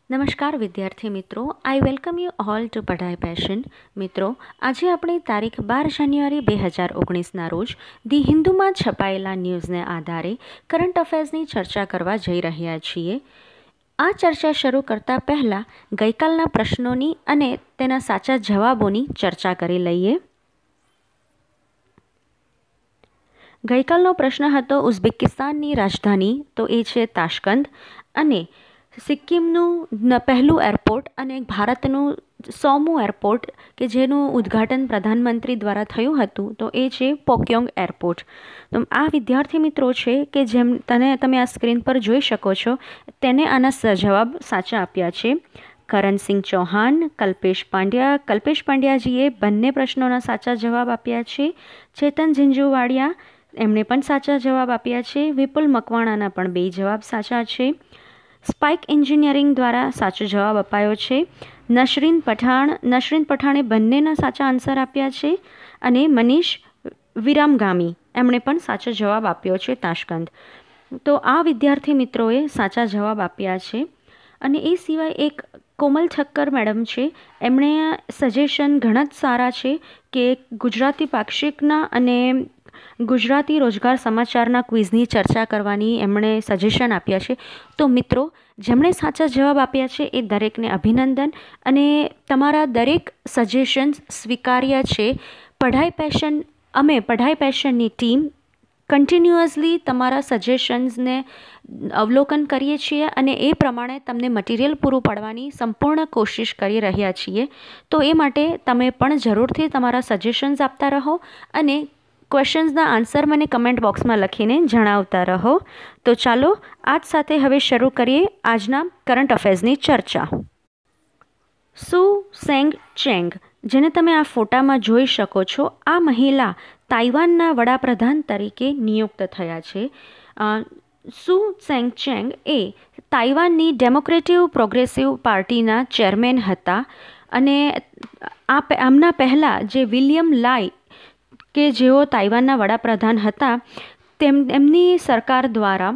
નમસ્કાર વિદ્યાર્થી મિત્રો, I welcome you all to Padhai passion. મિત્રો, આજે આપણે તારીખ 12 જાન્યુઆરી 2019ના રોજ ધી હિન્દુમાં છપાયેલા ન્યૂઝને આધારે કરંટ અફેર્સની ચર્ચા કરવા જઈ રહ્યા છીએ. આ ચર્ચા શરૂ કરતાં પહેલાં ગઈકાલના પ્રશ્નોની અને તેના સાચા જવાબોની ચર્ચા કરી લઈએ. ગઈકાલનો પ્રશ્ન હતો ઉઝબેકિસ્તાનની રાજધાની, તો એ છે તાશ્કંદ, અને સિક્કિમનું પહેલું એરપોર્ટ અને ભારતનું 100મું એરપોર્ટ કે જેનું ઉદ્ઘાટન પ્રધાનમંત્રી દ્વારા થયું હતું, તો એ છે પોક્યોંગ એરપોર્ટ. તો આ વિદ્યાર્થી મિત્રો છે કે જેમ તમે આ સ્ક્રીન પર જોઈ શકો છો, તેને આના જવાબ સાચા આપ્યા છે. કરણસિંહ ચૌહાણ, કલ્પેશ પાંડ્યાજીએ બંને પ્રશ્નોના સાચા જવાબ આપ્યા છે. ચેતન ઝીંઝુવાડિયા, એમણે પણ સાચા જવાબ આપ્યા છે. વિપુલ મકવાણાના પણ 2 જવાબ સાચા છે. સ્પાઇક એન્જિનિયરિંગ દ્વારા સાચો જવાબ અપાયો છે. નસરીન પઠાણે બંનેના સાચા આન્સર આપ્યા છે. અને મનીષ વિરામગામી, એમણે પણ સાચો જવાબ આપ્યો છે તાશ્કંદ. તો આ વિદ્યાર્થી મિત્રોએ સાચા જવાબ આપ્યા છે. અને એ સિવાય એક કોમલ ઠક્કર મેડમ છે, એમણે સજેશન ઘણા જ સારા છે કે ગુજરાતી પાક્ષિકના અને ગુજરાતી રોજગાર સમાચારના ક્વિઝની ચર્ચા કરવાની એમણે સજેશન આપ્યા છે. તો મિત્રો, જેમણે સાચા જવાબ આપ્યા છે એ દરેકને અભિનંદન, અને તમારા દરેક સજેશન્સ સ્વીકાર્ય છે. અમે પઢાઈ પેશનની ટીમ કન્ટિન્યુઅસલી તમારા સજેશન્સને અવલોકન કરીએ છીએ અને એ પ્રમાણે તમને મટીરિયલ પૂરું પાડવાની સંપૂર્ણ કોશિશ કરી રહ્યા છીએ. તો એ માટે તમે પણ જરૂરથી તમારા સજેશન્સ આપતા રહો અને ક્વેશ્ચન્સના આન્સર મને કમેન્ટ બોક્સમાં લખીને જણાવતા રહો. તો ચાલો આજ સાથે હવે શરૂ કરીએ આજના કરંટ અફેર્સની ચર્ચા. સુ સેંગ ચેંગ, જેને તમે આ ફોટામાં જોઈ શકો છો, આ મહિલા તાઇવાનના વડાપ્રધાન તરીકે નિયુક્ત થયા છે. સુ સેંગ ચેંગ એ તાઇવાનની ડેમોક્રેટિક પ્રોગ્રેસિવ પાર્ટીના ચેરમેન હતા. અને આમના પહેલાં જે વિલિયમ લાય કે જેઓ તાઇવાનના વડાપ્રધાન હતા, એમની સરકાર દ્વારા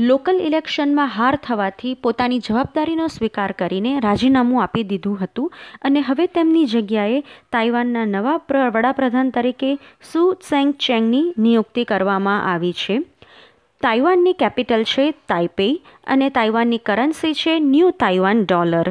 લોકલ ઇલેક્શનમાં હાર થવાથી પોતાની જવાબદારીનો સ્વીકાર કરીને રાજીનામું આપી દીધું હતું. અને હવે તેમની જગ્યાએ તાઇવાનના નવા વડાપ્રધાન તરીકે સુ સેંગ ચેંગની નિયુક્તિ કરવામાં આવી છે. તાઇવાનની કેપિટલ છે તાઇપેઈ અને તાઇવાનની કરન્સી છે ન્યૂ તાઇવાન ડોલર.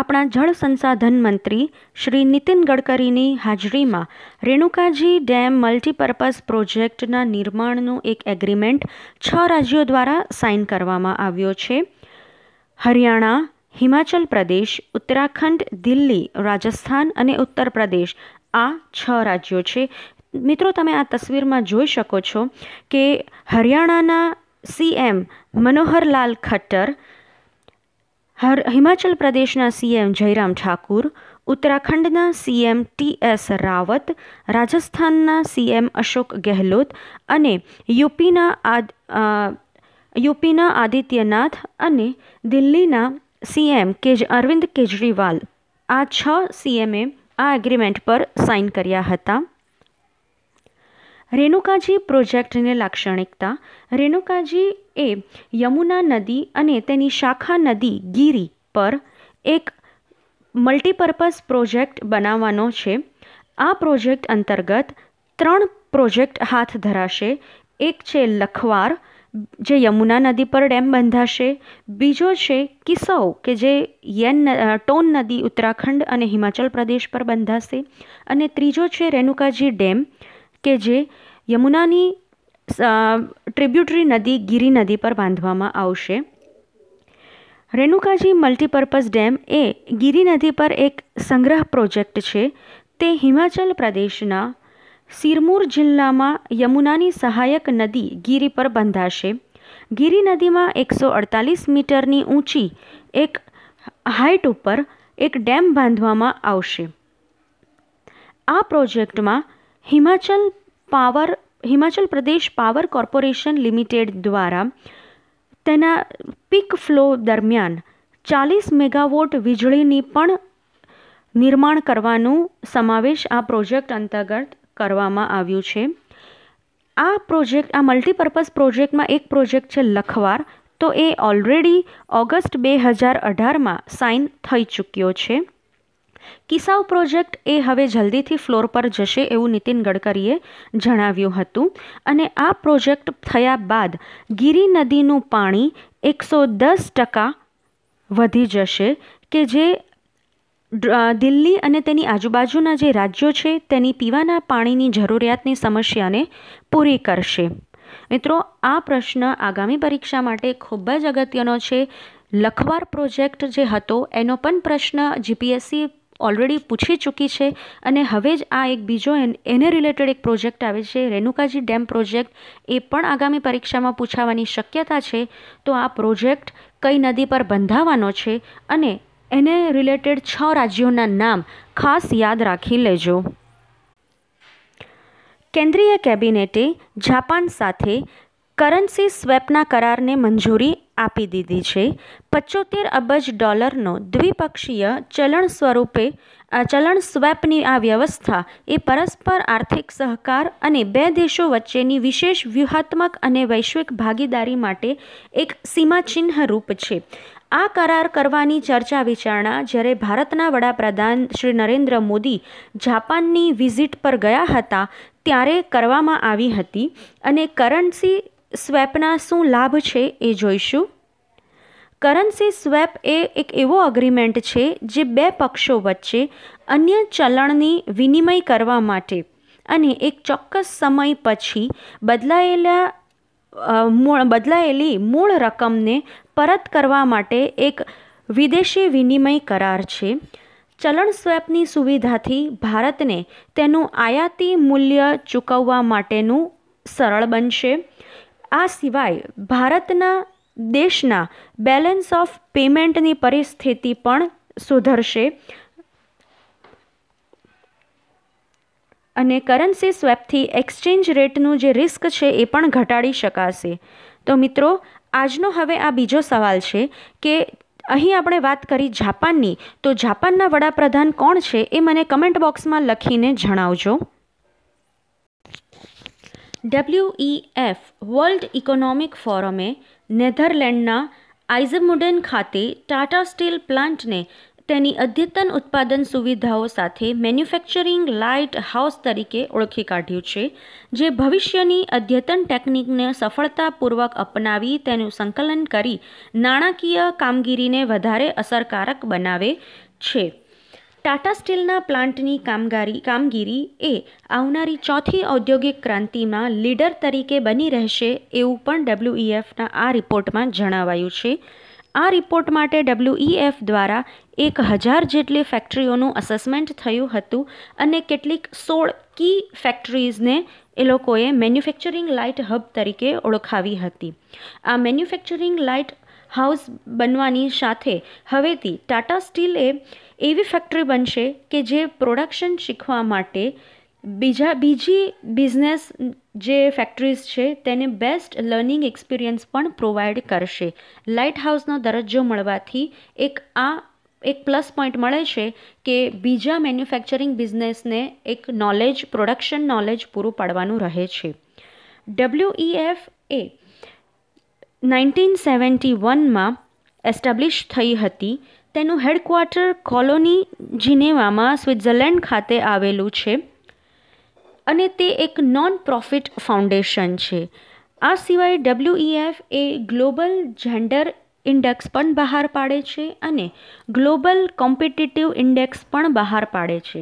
આપણા જળ સંસાધન મંત્રી શ્રી નીતિન ગડકરીની હાજરીમાં રેણુકાજી ડેમ મલ્ટીપર્પઝ પ્રોજેક્ટના નિર્માણનું એક એગ્રીમેન્ટ 6 રાજ્યો દ્વારા સાઇન કરવામાં આવ્યો છે. હરિયાણા, હિમાચલ પ્રદેશ, ઉત્તરાખંડ, દિલ્હી, રાજસ્થાન અને ઉત્તર પ્રદેશ, આ 6 રાજ્યો છે. મિત્રો, તમે આ તસવીરમાં જોઈ શકો છો કે હરિયાણાના સીએમ મનોહરલાલ ખટ્ટર, હિમાચલ પ્રદેશના સીએમ જયરામ ઠાકુર, ઉત્તરાખંડના સીએમ TS રાવત, રાજસ્થાનના સીએમ અશોક ગેહલોત અને યુપીના આદિત્યનાથ અને દિલ્હીના સીએમ અરવિંદ કેજરીવાલ, આ 6 સીએમએ આ એગ્રીમેન્ટ પર સાઇન કર્યા હતા. રેણુકાજી પ્રોજેક્ટની લાક્ષણિકતા. રેણુકાજી એ યમુના નદી અને તેની શાખા નદી ગીરી પર એક મલ્ટીપર્પઝ પ્રોજેક્ટ બનાવવાનો છે. આ પ્રોજેક્ટ અંતર્ગત 3 પ્રોજેક્ટ હાથ ધરાશે. એક છે લખવાર, જે યમુના નદી પર ડેમ બંધાશે. બીજો છે કિસૌ, કે જે ટોન નદી ઉત્તરાખંડ અને હિમાચલ પ્રદેશ પર બંધાશે. અને ત્રીજો છે રેણુકાજી ડેમ, કે જે યમુનાની ટ્રિબ્યુટરી નદી ગીરી નદી પર બાંધવામાં આવશે. રેણુકાજી મલ્ટીપર્પઝ ડેમ એ ગીરી નદી પર એક સંગ્રહ પ્રોજેક્ટ છે. તે હિમાચલ પ્રદેશના સિરમૌર જિલ્લામાં યમુનાની સહાયક નદી ગીરી પર બંધાશે. ગીરી નદીમાં 148 મીટરની ઊંચી એક હાઇટ ઉપર એક ડેમ બાંધવામાં આવશે. આ પ્રોજેક્ટમાં Himachal Pradesh power corporation limited દ્વારા તેના પીક ફ્લો દરમિયાન 40 મેગાવોટ વીજળીની પણ નિર્માણ કરવાનો સમાવેશ આ પ્રોજેક્ટ અંતર્ગત કરવામાં આવ્યું છે. આ મલ્ટીપર્પઝ પ્રોજેક્ટમાં એક પ્રોજેક્ટ છે લખવાર, તો એ ઓલરેડી ઓગસ્ટ 2018માં સાઇન થઈ ચૂક્યો છે. કિસાઉ પ્રોજેક્ટ એ હવે જલ્દીથી ફ્લોર પર જશે એવું નીતિન ગડકરીએ જણાવ્યું હતું. અને આ પ્રોજેક્ટ થયા બાદ ગીરી નદીનું પાણી 110% વધી જશે કે જે દિલ્હી અને તેની આજુબાજુના જે રાજ્યો છે તેની પીવાના પાણીની જરૂરિયાતની સમસ્યાને પૂરી કરશે. મિત્રો, આ પ્રશ્ન આગામી પરીક્ષા માટે ખૂબ જ અગત્યનો છે. લખવાર પ્રોજેક્ટ જે હતો એનો પણ પ્રશ્ન જીપીએસસી ઓલરેડી પૂછી ચૂકી છે અને હવે જ આ એક બીજો એને રિલેટેડ એક પ્રોજેક્ટ આવે છે, રેણુકાજી ડેમ પ્રોજેક્ટ. એ પણ આગામી પરીક્ષામાં પૂછાવાની શક્યતા છે. તો આ પ્રોજેક્ટ કઈ નદી પર બંધાવવાનો છે અને એને રિલેટેડ 6 રાજ્યોના નામ ખાસ યાદ રાખી લેજો. કેન્દ્રીય કેબિનેટે જાપાન સાથે કરન્સી સ્વેપના કરારને મંજૂરી આપી દીધી છે. $75 અબજ દ્વિપક્ષીય ચલણ સ્વેપની આ વ્યવસ્થા એ પરસ્પર આર્થિક સહકાર અને બે દેશો વચ્ચેની વિશેષ વ્યૂહાત્મક અને વૈશ્વિક ભાગીદારી માટે એક સીમાચિહ્ન રૂપ છે. આ કરાર કરવાની ચર્ચા વિચારણા જ્યારે ભારતના વડાપ્રધાન શ્રી નરેન્દ્ર મોદી જાપાનની વિઝિટ પર ગયા હતા ત્યારે કરવામાં આવી હતી. અને કરન્સી સ્વેપના શું લાભ છે એ જોઈશું. કરન્સી સ્વેપ એ એક એવો અગ્રીમેન્ટ છે જે બે પક્ષો વચ્ચે અન્ય ચલણની વિનિમય કરવા માટે અને એક ચોક્કસ સમય પછી બદલાયેલી મૂળ રકમને પરત કરવા માટે એક વિદેશી વિનિમય કરાર છે. ચલણ સ્વેપની સુવિધાથી ભારતને તેનું આયાતી મૂલ્ય ચૂકવવા માટેનું સરળ બનશે. આ સિવાય ભારતના દેશના બેલેન્સ ઓફ પેમેન્ટની પરિસ્થિતિ પણ સુધરશે અને કરન્સી સ્વેપથી એક્સચેન્જ રેટનું જે રિસ્ક છે એ પણ ઘટાડી શકાશે. તો મિત્રો, આજનો હવે આ બીજો સવાલ છે કે અહીં આપણે વાત કરી જાપાનની, તો જાપાનના વડાપ્રધાન કોણ છે એ મને કમેન્ટ બોક્સમાં લખીને જણાવજો. WEF વર્લ્ડ ઇકોનોમિક ફોરમે નેધરલેન્ડના આઇઝમુડેન ખાતે ટાટા સ્ટીલ પ્લાન્ટને તેની અદ્યતન ઉત્પાદન સુવિધાઓ સાથે મેન્યુફેક્ચરિંગ લાઇટ હાઉસ તરીકે ઓળખી કાઢ્યું છે, જે ભવિષ્યની અદ્યતન ટેકનિકને સફળતાપૂર્વક અપનાવી તેનું સંકલન કરી નાણાકીય કામગીરીને વધારે અસરકારક બનાવે છે. ટાટા સ્ટીલના પ્લાન્ટની કામગીરી એ આવનારી ચોથી ઔદ્યોગિક ક્રાંતિમાં લીડર તરીકે બની રહેશે એવું પણ WEFના આ રિપોર્ટમાં જણાવાયું છે. આ રિપોર્ટ માટે WEF દ્વારા 1000 જેટલી ફેક્ટરીઓનું અસેસમેન્ટ થયું હતું અને કેટલીક 16 કી ફેક્ટરીઝને એ લોકોએ મેન્યુફેક્ચરિંગ લાઇટ હબ તરીકે ઓળખાવી હતી. આ મેન્યુફેક્ચરિંગ લાઇટ હાઉસ બનવાની સાથે હવેથી ટાટા સ્ટીલ એવી ફેક્ટરી બનશે કે જે પ્રોડક્શન શીખવા માટે બીજી બિઝનેસ જે ફેક્ટરીઝ છે તેને બેસ્ટ લર્નિંગ એક્સપિરિયન્સ પણ પ્રોવાઈડ કરશે. લાઇટ હાઉસનો દરજ્જો મળવાથી એક પ્લસ પોઈન્ટ મળે છે કે બીજા મેન્યુફેક્ચરિંગ બિઝનેસને એક પ્રોડક્શન નોલેજ પૂરું પાડવાનું રહે છે. WEF એ 1971માં એસ્ટાબ્લિશ થઈ હતી. તેનું હેડક્વાર્ટર કોલોની જીનેવામાં સ્વિટ્ઝરલેન્ડ ખાતે આવેલું છે અને તે એક નોન પ્રોફિટ ફાઉન્ડેશન છે. આ સિવાય WEF એ ગ્લોબલ જેન્ડર ઇન્ડેક્સ પણ બહાર પાડે છે અને ગ્લોબલ કોમ્પિટિટિવ ઇન્ડેક્સ પણ બહાર પાડે છે.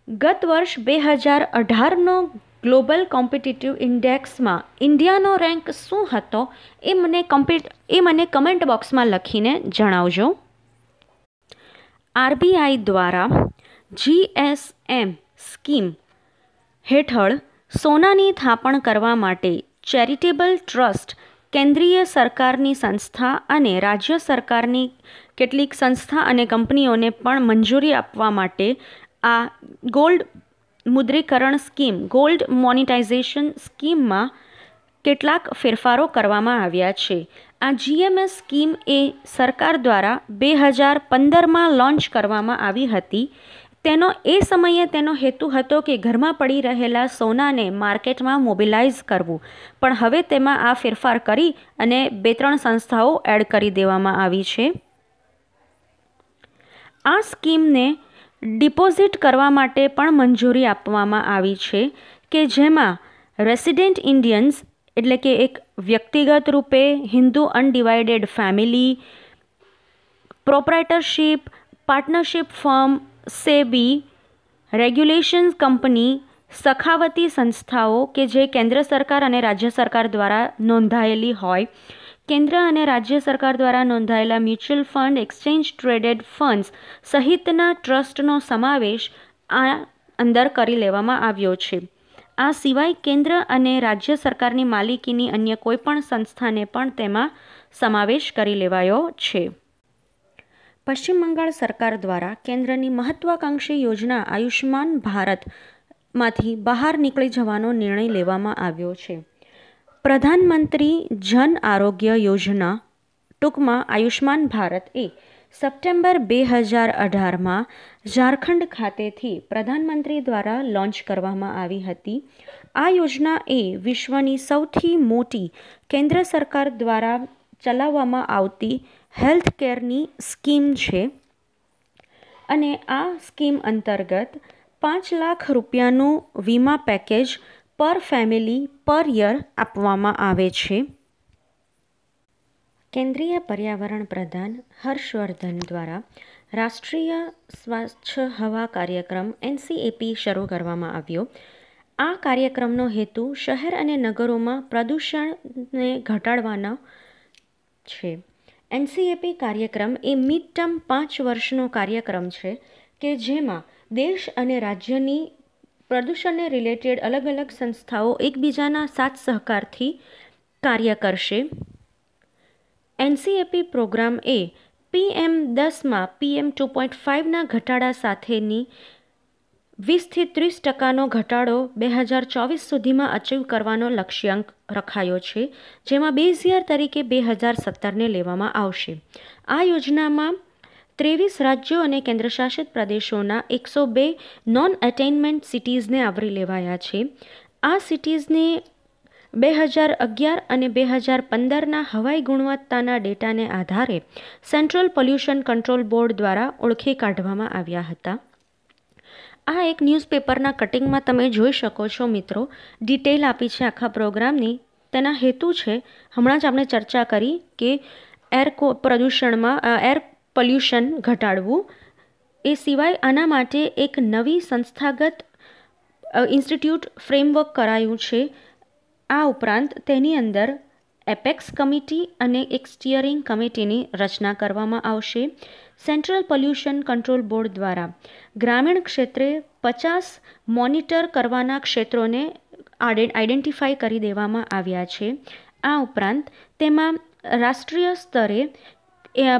ગત વર્ષ 2018નો ગ્લોબલ કોમ્પિટિટિવ ઇન્ડેક્સમાં ઇન્ડિયાનો રેન્ક શું હતો એ મને કમેન્ટ બોક્સમાં લખીને જણાવજો. RBI દ્વારા GSM સ્કીમ હેઠળ સોનાની થાપણ કરવા માટે ચેરિટેબલ ટ્રસ્ટ, કેન્દ્રીય સરકારની સંસ્થા અને રાજ્ય સરકારની કેટલીક સંસ્થા અને કંપનીઓને પણ મંજૂરી આપવા માટે આ ગોલ્ડ મુદ્રીકરણ સ્કીમ, ગોલ્ડ મોનિટાઇઝેશન સ્કીમમાં કેટલાક ફેરફારો કરવામાં આવ્યા છે. આ GMS સ્કીમ એ સરકાર દ્વારા 2015માં લોન્ચ કરવામાં આવી હતી. તેનો એ સમયે તેનો હેતુ હતો કે ઘરમાં પડી રહેલા સોનાને માર્કેટમાં મોબિલાઇઝ કરવું, પણ હવે તેમાં આ ફેરફાર કરી અને 2-3 સંસ્થાઓ એડ કરી દેવામાં આવી છે. આ સ્કીમને ડિપોઝિટ કરવા માટે પણ મંજૂરી આપવામાં આવી છે કે જેમાં રેસિડેન્ટ ઇન્ડિયન્સ એટલે કે એક વ્યક્તિગત રૂપે Hindu undivided family, proprietorship, partnership firm, SEBI, regulation company, સખાવતી સંસ્થાઓ કે જે કેન્દ્ર સરકાર અને રાજ્ય સરકાર દ્વારા નોંધાયેલી હોય, કેન્દ્ર અને રાજ્ય સરકાર દ્વારા નોંધાયેલા mutual fund, exchange traded funds સહિતના ટ્રસ્ટનો સમાવેશ આ અંદર કરી લેવામાં આવ્યો છે. આ સિવાય કેન્દ્ર અને રાજ્ય સરકારની માલિકીની અન્ય કોઈપણ સંસ્થાને પણ તેમાં સમાવેશ કરી લેવાયો છે. પશ્ચિમ બંગાળ સરકાર દ્વારા કેન્દ્રની મહત્વાકાંક્ષી યોજના આયુષ્માન ભારતમાંથી બહાર નીકળી જવાનો નિર્ણય લેવામાં આવ્યો છે. પ્રધાનમંત્રી જન આરોગ્ય યોજના, ટૂંકમાં આયુષ્માન ભારત, એ સપ્ટેમ્બર 2018માં ઝારખંડ ખાતેથી પ્રધાનમંત્રી દ્વારા લોન્ચ કરવામાં આવી હતી. આ યોજના એ વિશ્વની સૌથી મોટી કેન્દ્ર સરકાર દ્વારા ચલાવવામાં આવતી હેલ્થ કેરની સ્કીમ છે અને આ સ્કીમ અંતર્ગત 5 લાખ રૂપિયાનું વીમા પેકેજ પર ફેમિલી પર યર આપવામાં આવે છે. કેન્દ્રીય પર્યાવરણ પ્રધાન હર્ષવર્ધન દ્વારા રાષ્ટ્રીય સ્વચ્છ હવા કાર્યક્રમ NCAP શરૂ કરવામાં આવ્યો. આ કાર્યક્રમનો હેતુ શહેર અને નગરોમાં પ્રદૂષણને ઘટાડવાનો છે. NCAP કાર્યક્રમ એ મિડ ટર્મ 5 વર્ષનો કાર્યક્રમ છે કે જેમાં દેશ અને રાજ્યની પ્રદૂષણને રિલેટેડ અલગ અલગ સંસ્થાઓ એકબીજાના સાથ સહકારથી કાર્ય કરશે. NCAP પ્રોગ્રામ એ PM10માં PM 2.5ના ઘટાડા સાથેની 20-30% ઘટાડો 2024 સુધીમાં અચીવ કરવાનો લક્ષ્યાંક રખાયો છે, જેમાં બેઝ યર તરીકે 2017ને લેવામાં આવશે. આ યોજનામાં 23 રાજ્યો અને કેન્દ્રશાસિત પ્રદેશોના 102 નોન અટેઇનમેન્ટ સિટીઝને આવરી લેવાયા છે. આ સિટીઝને 2011 અને 2015ના હવાઈ ગુણવત્તાના ડેટાને આધારે સેન્ટ્રલ પોલ્યુશન કંટ્રોલ બોર્ડ દ્વારા ઓળખી કાઢવામાં આવ્યા હતા. આ એક ન્યૂઝપેપરના કટિંગમાં તમે જોઈ શકો છો મિત્રો, ડિટેલ આપી છે આખા પ્રોગ્રામની. તેના હેતુ છે, હમણાં જ આપણે ચર્ચા કરી કે એર પોલ્યુશન ઘટાડવું. એ સિવાય આના માટે એક નવી સંસ્થાગત ઇન્સ્ટિટ્યૂટ ફ્રેમવર્ક કરાયું છે. આ ઉપરાંત તેની અંદર એપેક્સ કમિટી અને એક સ્ટીયરિંગ કમિટીની રચના કરવામાં આવશે. સેન્ટ્રલ પોલ્યુશન કંટ્રોલ બોર્ડ દ્વારા ગ્રામીણ ક્ષેત્રે 50 મોનિટર કરવાના ક્ષેત્રોને આઈડેન્ટિફાઈ કરી દેવામાં આવ્યા છે. આ ઉપરાંત તેમાં રાષ્ટ્રીય સ્તરે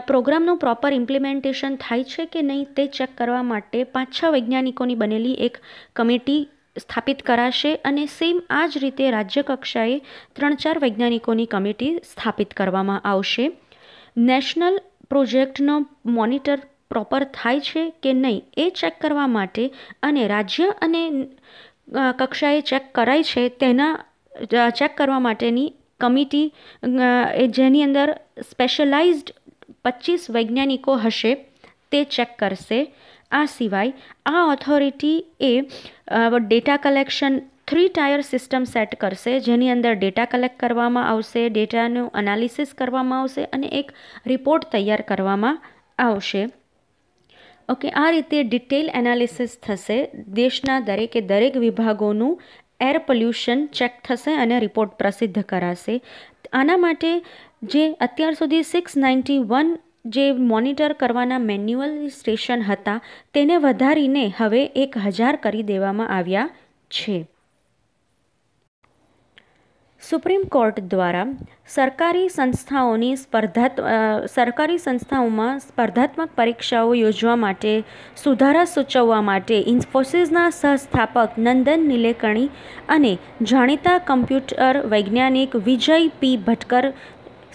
પ્રોગ્રામનું પ્રોપર ઇમ્પ્લિમેન્ટેશન થાય છે કે નહીં તે ચેક કરવા માટે 5-6 વૈજ્ઞાનિકોની બનેલી એક કમિટી સ્થાપિત કરાશે અને સેમ આ જ રીતે રાજ્ય કક્ષાએ 3-4 વૈજ્ઞાનિકોની કમિટી સ્થાપિત કરવામાં આવશે. નેશનલ પ્રોજેક્ટનો મોનિટર પ્રોપર થાય છે કે નહીં એ ચેક કરવા માટે અને રાજ્ય અને કક્ષાએ ચેક કરાય છે તેના ચેક કરવા માટેની કમિટી જેની અંદર સ્પેશિયલાઇઝ્ડ 25 વૈજ્ઞાનિકો હશે તે ચેક કરશે. આ સિવાય આ ઓથોરિટી એ data collection 3 tier system set કરશે, જેની અંદર ડેટા કલેક્ટ કરવામાં આવશે, ડેટાનું એનાલિસિસ કરવામાં આવશે અને એક રિપોર્ટ તૈયાર કરવામાં આવશે. ઓકે, આ રીતે ડિટેલ એનાલિસિસ થશે. દેશના દરેક વિભાગોનું એર પોલ્યુશન ચેક થશે અને રિપોર્ટ પ્રસિદ્ધ કરાશે. આના માટે જે અત્યાર સુધી 691 જે મોનિટર કરવાના મેન્યુઅલ સ્ટેશન હતા તેને વધારીને હવે 1000 કરી દેવામાં આવ્યા છે. સુપ્રીમ કોર્ટ દ્વારા સરકારી સંસ્થાઓમાં સ્પર્ધાત્મક પરીક્ષાઓ યોજવા માટે સુધારા સૂચવવા માટે ઇન્ફોસિસના સહસ્થાપક નંદન નીલેકણી અને જાણીતા કમ્પ્યુટર વૈજ્ઞાનિક વિજય પી ભટકર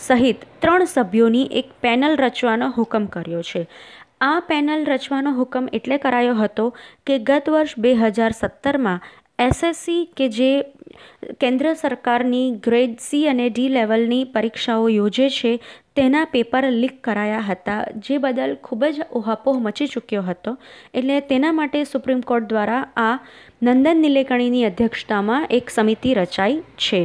સહિત 3 સભ્યોની એક પેનલ રચવાનો હુકમ કર્યો છે. આ પેનલ રચવાનો હુકમ એટલે કરાયો હતો કે ગત વર્ષ 2017માં SSC કે જે કેન્દ્ર સરકારની ગ્રેડ C અને D લેવલની પરીક્ષાઓ યોજે છે તેના પેપર લીક કરાયા હતા, જે બદલ ખૂબ જ ઉહાપોહ મચી ચૂક્યો હતો. એટલે તેના માટે સુપ્રીમ કોર્ટ દ્વારા આ નંદન નિલેકણીની અધ્યક્ષતામાં એક સમિતિ રચાઈ છે.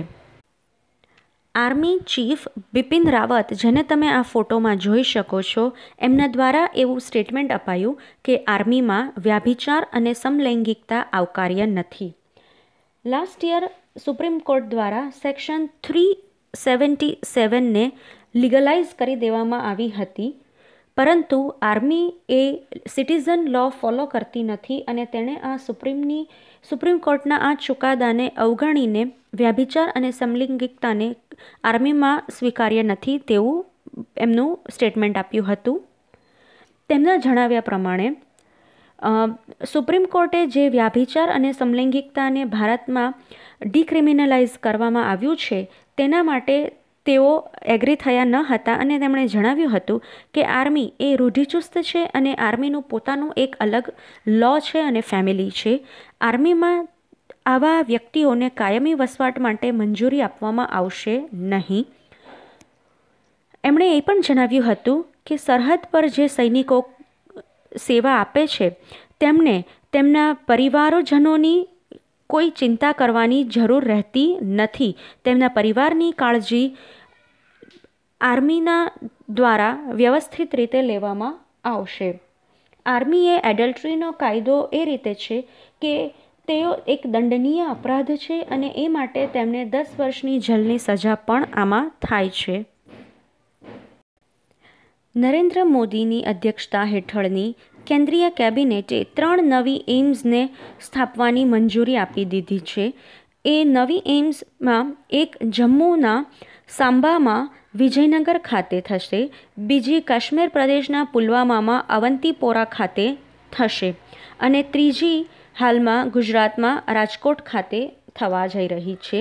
આર્મી ચીફ બિપિન રાવત, જેને તમે આ ફોટોમાં જોઈ શકો છો, એમના દ્વારા એવું સ્ટેટમેન્ટ અપાયું કે આર્મીમાં વ્યાભિચાર અને સમલૈંગિકતા આવકાર્ય નથી. લાસ્ટ યર સુપ્રીમ કોર્ટ દ્વારા સેક્શન 377ને લીગલાઇઝ કરી દેવામાં આવી હતી, પરંતુ આર્મી એ સિટીઝન લો ફોલો કરતી નથી અને તેણે આ સુપ્રીમ કોર્ટના આ ચુકાદાને અવગણીને વ્યાભિચાર અને સમલૈંગિકતાને આર્મીમાં સ્વીકાર્ય નથી તેવું એમનું સ્ટેટમેન્ટ આપ્યું હતું. તેમના જણાવ્યા પ્રમાણે સુપ્રીમ કોર્ટે જે વ્યાભિચાર અને સમલૈંગિકતાને ભારતમાં ડિક્રિમિનલાઇઝ કરવામાં આવ્યું છે તેના માટે તેઓ એગ્રી થયા ન હતા અને તેમણે જણાવ્યું હતું કે આર્મી એ રૂઢિચુસ્ત છે અને આર્મીનું પોતાનું એક અલગ લો છે અને ફેમિલી છે. આર્મીમાં આવા વ્યક્તિઓને કાયમી વસવાટ માટે મંજૂરી આપવામાં આવશે નહીં. એમણે એ પણ જણાવ્યું હતું કે સરહદ પર જે સૈનિકો સેવા આપે છે તેમને તેમના પરિવારજનોની કોઈ ચિંતા કરવાની જરૂર રહેતી નથી. તેમના પરિવારની કાળજી આર્મીના દ્વારા વ્યવસ્થિત રીતે લેવામાં આવશે. આર્મીએ એડલ્ટરીનો કાયદો એ રીતે છે કે તેઓ એક દંડનીય અપરાધ છે અને એ માટે તેમને 10 વર્ષની જેલની સજા પણ આમાં થાય છે. નરેન્દ્ર મોદીની અધ્યક્ષતા હેઠળની કેન્દ્રીય કેબિનેટે 3 નવી એઇમ્સને સ્થાપવાની મંજૂરી આપી દીધી છે. એ નવી એઇમ્સમાં એક જમ્મુના સાંબામાં વિજયનગર ખાતે થશે, બીજી કાશ્મીર પ્રદેશના પુલવામામાં અવંતીપોરા ખાતે થશે અને ત્રીજી હાલમાં ગુજરાતમાં રાજકોટ ખાતે થવા જઈ રહી છે.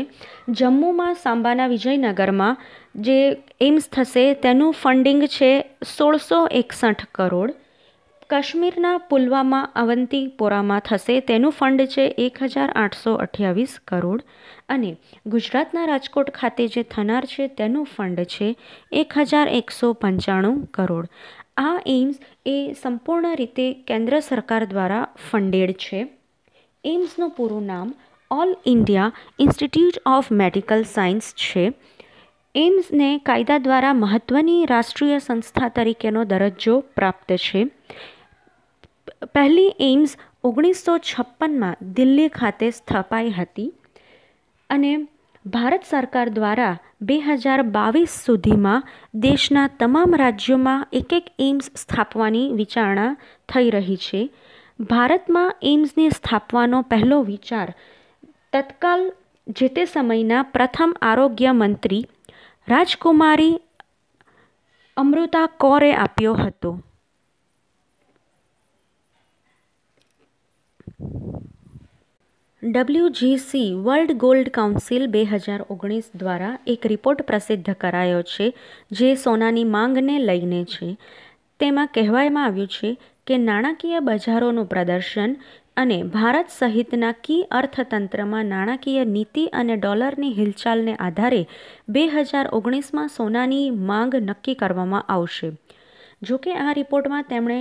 જમ્મુમાં સાંબાના વિજયનગરમાં જે એઇમ્સ થશે તેનું ફંડિંગ છે 1661 કરોડ. કાશ્મીરના પુલવામા અવંતીપોરામાં થશે તેનું ફંડ છે 1828 કરોડ અને ગુજરાતના રાજકોટ ખાતે જે થનાર છે તેનું ફંડ છે 1195 કરોડ. આ એઇમ્સ એ સંપૂર્ણ રીતે કેન્દ્ર સરકાર દ્વારા ફંડેડ છે. એઇમ્સનું પૂરું નામ all India institute of medical science છે. એઇમ્સને કાયદા દ્વારા મહત્ત્વની રાષ્ટ્રીય સંસ્થા તરીકેનો દરજ્જો પ્રાપ્ત છે. પહેલી એઇમ્સ 1956માં દિલ્હી ખાતે સ્થપાઈ હતી અને ભારત સરકાર દ્વારા 2022 સુધીમાં દેશના તમામ રાજ્યોમાં એક એઇમ્સ સ્થાપવાની વિચારણા થઈ રહી છે. ભારતમાં એઇમ્સને સ્થાપવાનો પહેલો વિચાર તત્કાલ જે તે સમયના પ્રથમ આરોગ્ય મંત્રી રાજકુમારી અમૃતા કૌરે આપ્યો હતો. WGC વર્લ્ડ ગોલ્ડ કાઉન્સિલ 2019 દ્વારા એક રિપોર્ટ પ્રસિદ્ધ કરાયો છે જે સોનાની માંગને લઈને છે. તેમાં કહેવામાં આવ્યું છે કે નાણાકીય બજારોનું પ્રદર્શન અને ભારત સહિતના કી અર્થતંત્રમાં નાણાકીય નીતિ અને ડોલરની હિલચાલને આધારે 2019માં સોનાની માંગ નક્કી કરવામાં આવશે. જોકે આ રિપોર્ટમાં તેમણે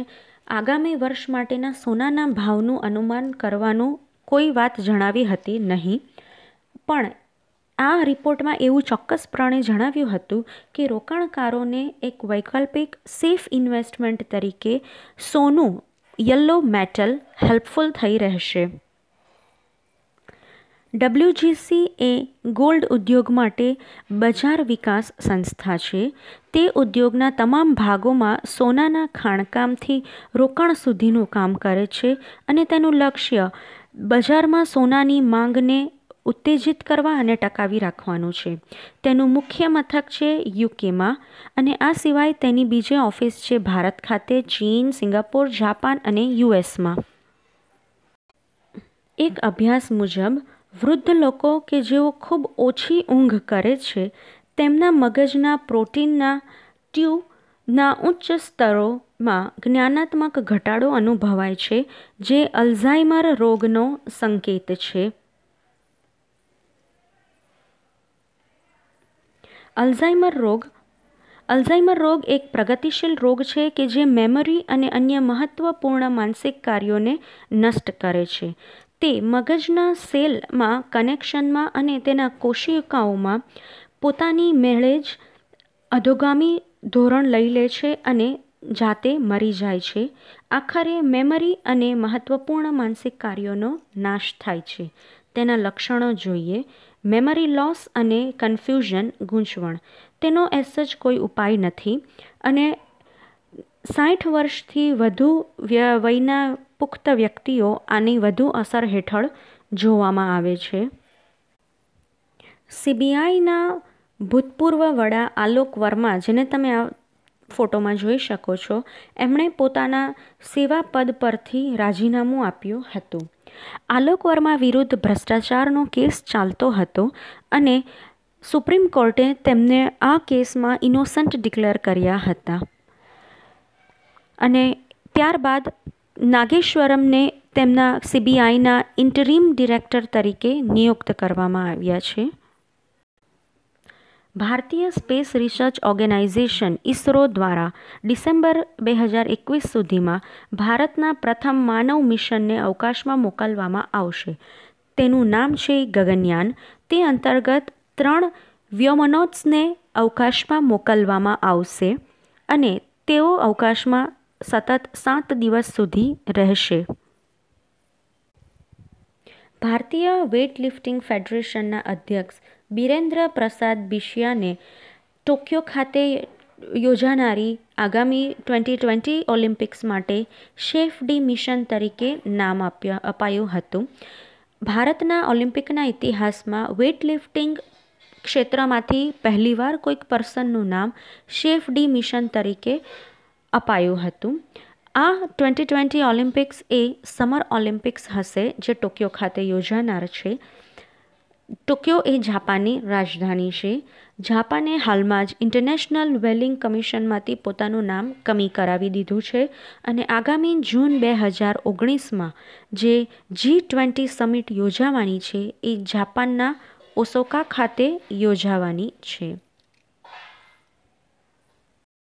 આગામી વર્ષ માટેના સોનાના ભાવનું અનુમાન કરવાનું કોઈ વાત જણાવી હતી નહીં, પણ આ રિપોર્ટમાં એવું ચોક્કસપણે જણાવ્યું હતું કે રોકાણકારોને એક વૈકલ્પિક સેફ ઇન્વેસ્ટમેન્ટ તરીકે સોનું યલો મેટલ હેલ્પફુલ થઈ રહેશે. WGC એ ગોલ્ડ ઉદ્યોગ માટે બજાર વિકાસ સંસ્થા છે. તે ઉદ્યોગના તમામ ભાગોમાં સોનાના ખાણકામથી રોકાણ સુધીનું કામ કરે છે અને તેનું લક્ષ્ય બજારમાં સોનાની માંગને ઉત્તેજિત કરવા અને ટકાવી રાખવાનું છે. તેનું મુખ્ય મથક છે યુકેમાં અને આ સિવાય તેની બીજી ઓફિસ છે ભારત ખાતે, ચીન, સિંગાપોર, જાપાન અને યુએસમાં. એક અભ્યાસ મુજબ વૃદ્ધ લોકો કે જેઓ ખૂબ ઓછી ઊંઘ કરે છે તેમના મગજના પ્રોટીનના ટ્યુબના ઉચ્ચ સ્તરો માં જ્ઞાનાત્મક ઘટાડો અનુભવાય છે, જે અલ્ઝાઇમર રોગનો સંકેત છે. અલ્ઝાઇમર રોગ એક પ્રગતિશીલ રોગ છે કે જે મેમરી અને અન્ય મહત્વપૂર્ણ માનસિક કાર્યોને નષ્ટ કરે છે. તે મગજના સેલમાં કનેક્શનમાં અને તેના કોશિકાઓમાં પોતાની મેળે જ અધોગામી ધોરણ લઈ લે છે અને જાતે મરી જાય છે. આખરે મેમરી અને મહત્વપૂર્ણ માનસિક કાર્યોનો નાશ થાય છે. તેના લક્ષણો જોઈએ. મેમરી લોસ અને કન્ફ્યુઝન, ગૂંચવણ. તેનો જ કોઈ ઉપાય નથી અને 60 વર્ષથી વધુ વયના પુખ્ત વ્યક્તિઓ આની વધુ અસર હેઠળ જોવામાં આવે છે. સીબીઆઈના ભૂતપૂર્વ વડા આલોક વર્મા, જેને તમે આ ફોટોમાં જોઈ શકો છો, એમણે પોતાના સેવા પદ પરથી રાજીનામું આપ્યું હતું. આલોક વર્મા વિરુદ્ધ ભ્રષ્ટાચારનો કેસ ચાલતો હતો અને સુપ્રીમ કોર્ટે તેમને આ કેસમાં ઇનોસન્ટ ડિક્લેર કર્યા હતા અને ત્યારબાદ નાગેશ્વરમને તેમના સીબીઆઈના ઇન્ટરીમ ડિરેક્ટર તરીકે નિયુક્ત કરવામાં આવ્યા છે. ભારતીય સ્પેસ રિસર્ચ ઓર્ગેનાઇઝેશન ઇસરો દ્વારા ડિસેમ્બર 2021 સુધીમાં ભારતના પ્રથમ માનવ મિશનને અવકાશમાં મોકલવામાં આવશે. તેનું નામ છે ગગનયાન. તે અંતર્ગત 3 વ્યોમનોટ્સને અવકાશમાં મોકલવામાં આવશે અને તેઓ અવકાશમાં સતત 7 દિવસ સુધી રહેશે. ભારતીય વેઇટલિફ્ટિંગ ફેડરેશનના અધ્યક્ષ બિરેન્દ્ર પ્રસાદ બિશ્યાને ટોક્યો ખાતે યોજાનારી આગામી 2020 ઓલિમ્પિક્સ માટે શેફ ડી મિશન તરીકે નામ અપાયું હતું. ભારતના ઓલિમ્પિકના ઇતિહાસમાં વેઇટલિફ્ટિંગ ક્ષેત્રમાંથી પહેલીવાર કોઈક પર્સનનું નામ શેફ ડી મિશન તરીકે અપાયું હતું. આ 2020 ઓલિમ્પિક્સ એ સમર ઓલિમ્પિક્સ હશે, જે ટોક્યો ખાતે યોજાનાર છે. ટોક્યો એ જાપાનની રાજધાની છે. જાપાને હાલમાં જ ઇન્ટરનેશનલ વેલિંગ કમિશનમાંથી પોતાનું નામ કમી કરાવી દીધું છે અને આગામી જૂન 2019માં જે G20 સમિટ યોજાવાની છે એ જાપાનના ઓસાકા ખાતે યોજાવાની છે.